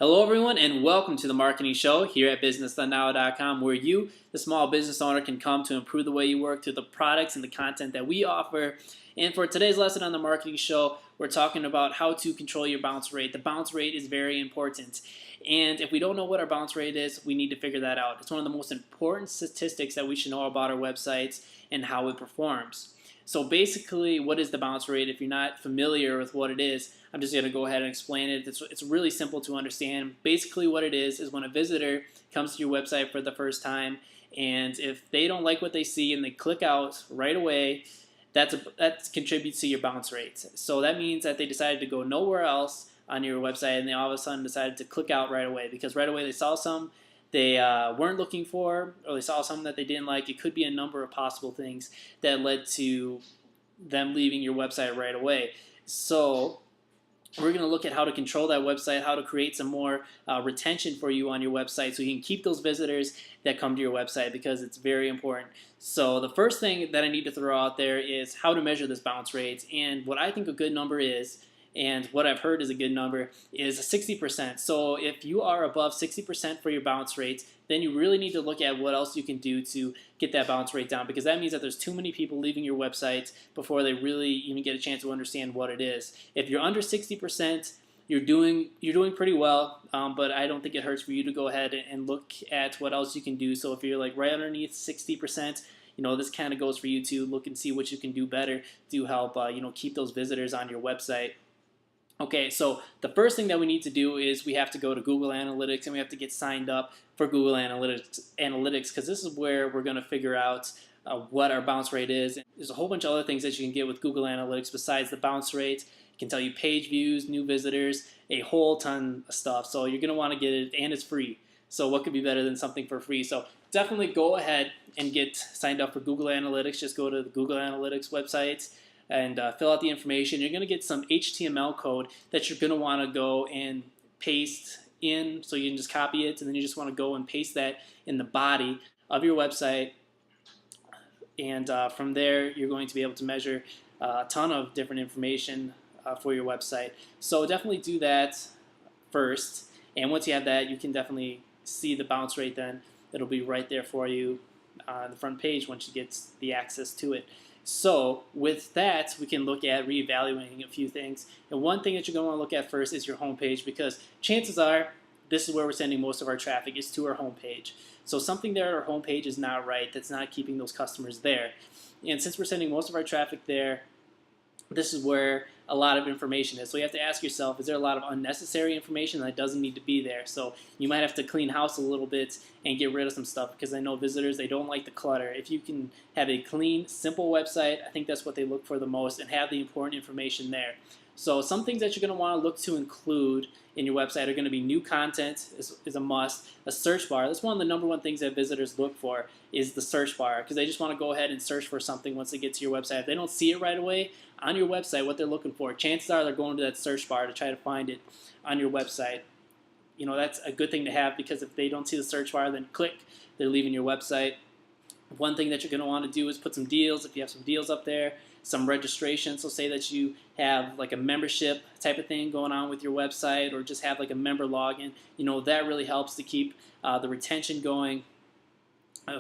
Hello everyone and welcome to the Marketing Show here at BusinessTheNow.com, where you, the small business owner, can come to improve the way you work through the products and the content that we offer. And for today's lesson on the Marketing Show, we're talking about how to control your bounce rate. The bounce rate is very important. And if we don't know what our bounce rate is, we need to figure that out. It's one of the most important statistics that we should know about our websites and how it performs. So basically, what is the bounce rate? If you're not familiar with what it is, I'm just going to go ahead and explain it. It's really simple to understand. Basically what it is when a visitor comes to your website for the first time, and if they don't like what they see and they click out right away, that contributes to your bounce rate. So that means that they decided to go nowhere else on your website, and they all of a sudden decided to click out right away because right away they saw some they weren't looking for, or they saw something that they didn't like. It could be a number of possible things that led to them leaving your website right away. So we're going to look at how to control that website, how to create some more retention for you on your website so you can keep those visitors that come to your website, because it's very important. So the first thing that I need to throw out there is how to measure this bounce rate. And what I think a good number is, and what I've heard is a good number, is 60%. So if you are above 60% for your bounce rate, then you really need to look at what else you can do to get that bounce rate down, because that means that there's too many people leaving your website before they really even get a chance to understand what it is. If you're under 60%, you're doing pretty well, but I don't think it hurts for you to go ahead and look at what else you can do. So if you're like right underneath 60%, this kind of goes for you to look and see what you can do better to help keep those visitors on your website. Okay, so the first thing that we need to do is we have to go to Google Analytics, and we have to get signed up for Google Analytics because this is where we're going to figure out what our bounce rate is. And there's a whole bunch of other things that you can get with Google Analytics besides the bounce rate. It can tell you page views, new visitors, a whole ton of stuff. So you're going to want to get it, and it's free. So what could be better than something for free? So definitely go ahead and get signed up for Google Analytics. Just go to the Google Analytics website and fill out the information. You're going to get some HTML code that you're going to want to go and paste in. So you can just copy it, and then you just want to go and paste that in the body of your website. And from there, you're going to be able to measure a ton of different information for your website. So definitely do that first. And once you have that, you can definitely see the bounce rate then. It'll be right there for you on the front page once you get the access to it. So with that, we can look at reevaluating a few things. And one thing that you're going to want to look at first is your homepage, because chances are this is where we're sending most of our traffic, is to our homepage. So something there at our homepage is not right. That's not keeping those customers there. And since we're sending most of our traffic there, this is where a lot of information is. So you have to ask yourself, is there a lot of unnecessary information that doesn't need to be there? So you might have to clean house a little bit and get rid of some stuff, because I know visitors, they don't like the clutter. If you can have a clean, simple website, I think that's what they look for the most, and have the important information there. So some things that you're going to want to look to include in your website are going to be new content is a must. A search bar, that's one of the number one things that visitors look for, is the search bar, because they just want to go ahead and search for something once they get to your website. If they don't see it right away on your website, what they're looking for, chances are they're going to that search bar to try to find it on your website. That's a good thing to have, because if they don't see the search bar, then click, they're leaving your website. One thing that you're going to want to do is put some deals, if you have some deals up there, some registration. So say that you have like a membership type of thing going on with your website, or just have like a member login. That really helps to keep the retention going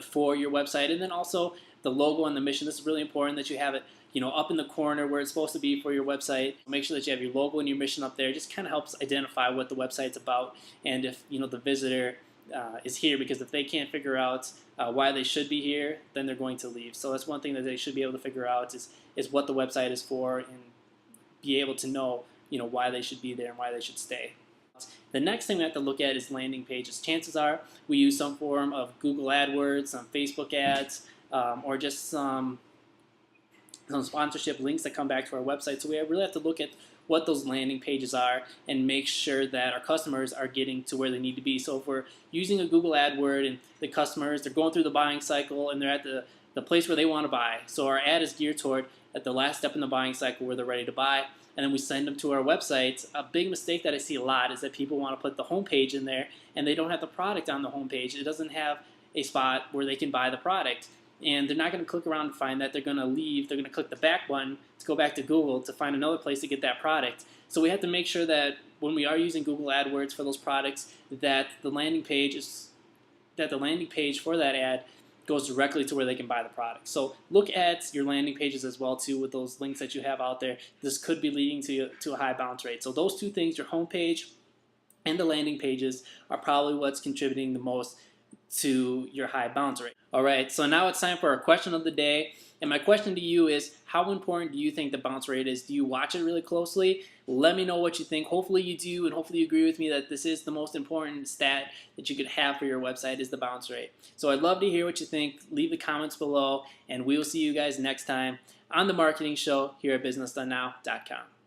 for your website. And then also the logo and the mission. This is really important that you have it up in the corner where it's supposed to be for your website. Make sure that you have your logo and your mission up there. It just kind of helps identify what the website's about, and if the visitor is here, because if they can't figure out why they should be here, then they're going to leave. So that's one thing that they should be able to figure out is what the website is for, and be able to know why they should be there and why they should stay. The next thing we have to look at is landing pages. Chances are we use some form of Google AdWords, some Facebook ads, or just some sponsorship links that come back to our website. So we really have to look at what those landing pages are and make sure that our customers are getting to where they need to be. So if we're using a Google AdWord and the customers, they're going through the buying cycle and they're at the place where they want to buy. So our ad is geared toward at the last step in the buying cycle where they're ready to buy, and then we send them to our website. A big mistake that I see a lot is that people want to put the homepage in there and they don't have the product on the homepage. It doesn't have a spot where they can buy the product. And they're not going to click around and find that. They're going to leave. They're going to click the back button to go back to Google to find another place to get that product. So we have to make sure that when we are using Google AdWords for those products, that the landing page for that ad goes directly to where they can buy the product. So look at your landing pages as well too with those links that you have out there. This could be leading to a high bounce rate. So those two things, your homepage and the landing pages, are probably what's contributing the most to your high bounce rate. All right, so now it's time for our question of the day. And my question to you is, how important do you think the bounce rate is? Do you watch it really closely? Let me know what you think. Hopefully you do, and hopefully you agree with me that this is the most important stat that you could have for your website is the bounce rate. So I'd love to hear what you think. Leave the comments below, and we will see you guys next time on The Marketing Show here at BusinessDoneNow.com.